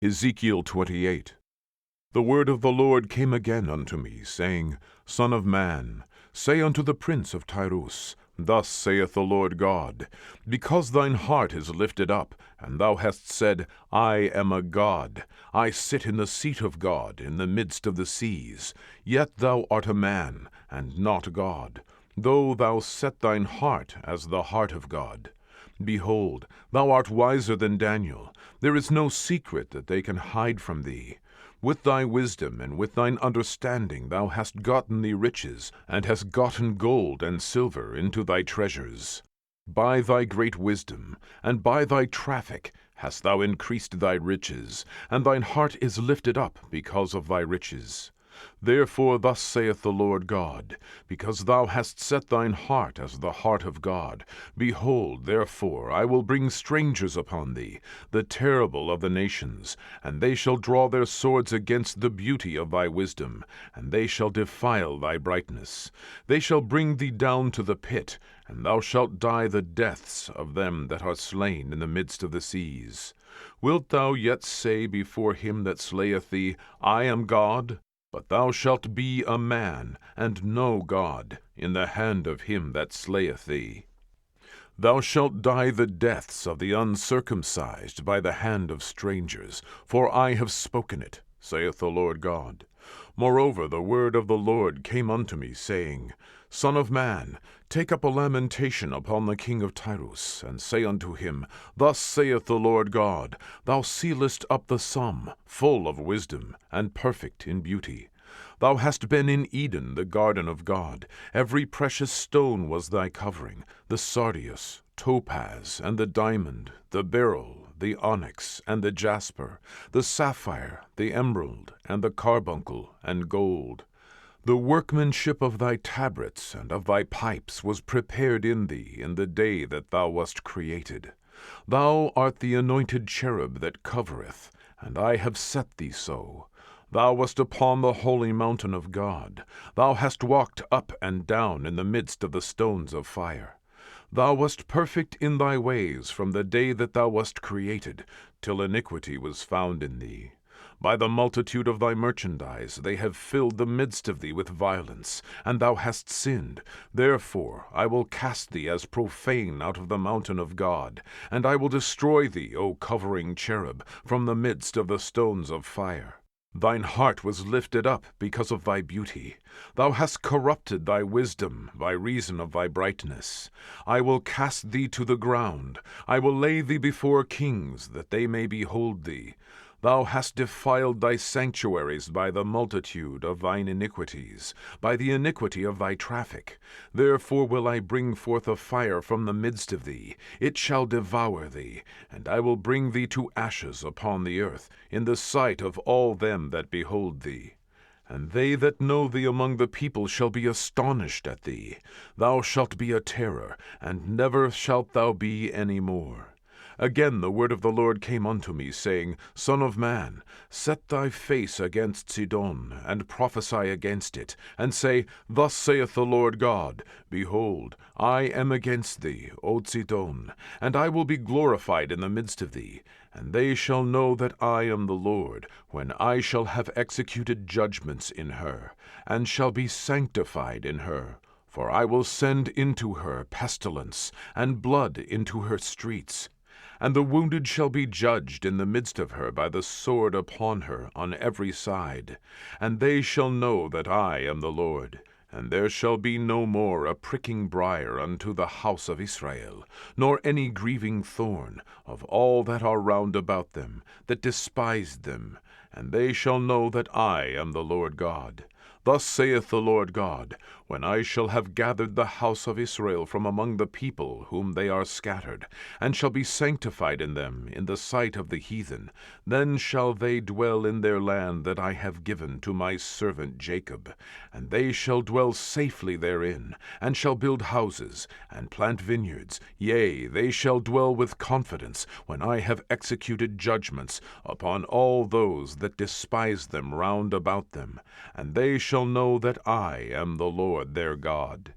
Ezekiel 28. The word of the Lord came again unto me, saying, Son of man, say unto the prince of Tyrus, Thus saith the Lord God, Because thine heart is lifted up, and thou hast said, I am a god, I sit in the seat of God in the midst of the seas, yet thou art a man, and not God, though thou set thine heart as the heart of God. Behold, thou art wiser than Daniel. There is no secret that they can hide from thee. With thy wisdom and with thine understanding thou hast gotten thee riches, and hast gotten gold and silver into thy treasures. By thy great wisdom, and by thy traffic, hast thou increased thy riches, and thine heart is lifted up because of thy riches. Therefore thus saith the Lord God, Because thou hast set thine heart as the heart of God, behold, therefore I will bring strangers upon thee, the terrible of the nations, and they shall draw their swords against the beauty of thy wisdom, and they shall defile thy brightness. They shall bring thee down to the pit, and thou shalt die the deaths of them that are slain in the midst of the seas. Wilt thou yet say before him that slayeth thee, I am God? But thou shalt be a man, and no God, in the hand of him that slayeth thee. Thou shalt die the deaths of the uncircumcised by the hand of strangers, for I have spoken it, saith the Lord God. Moreover the word of the Lord came unto me, saying, Son of man, take up a lamentation upon the king of Tyrus, and say unto him, Thus saith the Lord God, Thou sealest up the sum, full of wisdom, and perfect in beauty. Thou hast been in Eden, the garden of God. Every precious stone was thy covering, the sardius, topaz, and the diamond, the beryl, the onyx, and the jasper, the sapphire, the emerald, and the carbuncle, and gold. The workmanship of thy tabrets and of thy pipes was prepared in thee in the day that thou wast created. Thou art the anointed cherub that covereth, and I have set thee so. Thou wast upon the holy mountain of God. Thou hast walked up and down in the midst of the stones of fire. Thou wast perfect in thy ways from the day that thou wast created, till iniquity was found in thee. By the multitude of thy merchandise they have filled the midst of thee with violence, and thou hast sinned. Therefore I will cast thee as profane out of the mountain of God, and I will destroy thee, O covering cherub, from the midst of the stones of fire. Thine heart was lifted up because of thy beauty. Thou hast corrupted thy wisdom by reason of thy brightness. I will cast thee to the ground. I will lay thee before kings, that they may behold thee. Thou hast defiled thy sanctuaries by the multitude of thine iniquities, by the iniquity of thy traffic. Therefore will I bring forth a fire from the midst of thee. It shall devour thee, and I will bring thee to ashes upon the earth, in the sight of all them that behold thee. And they that know thee among the people shall be astonished at thee. Thou shalt be a terror, and never shalt thou be any more. Again the word of the Lord came unto me, saying, Son of man, set thy face against Sidon, and prophesy against it, and say, Thus saith the Lord God, Behold, I am against thee, O Sidon, and I will be glorified in the midst of thee. And they shall know that I am the Lord, when I shall have executed judgments in her, and shall be sanctified in her. For I will send into her pestilence, and blood into her streets. And the wounded shall be judged in the midst of her by the sword upon her on every side. And they shall know that I am the Lord. And there shall be no more a pricking briar unto the house of Israel, nor any grieving thorn of all that are round about them, that despised them. And they shall know that I am the Lord God. Thus saith the Lord God, When I shall have gathered the house of Israel from among the people whom they are scattered, and shall be sanctified in them in the sight of the heathen, then shall they dwell in their land that I have given to my servant Jacob, and they shall dwell safely therein, and shall build houses, and plant vineyards. Yea, they shall dwell with confidence, when I have executed judgments upon all those that despise them round about them, and they shall know that I am the Lord their God.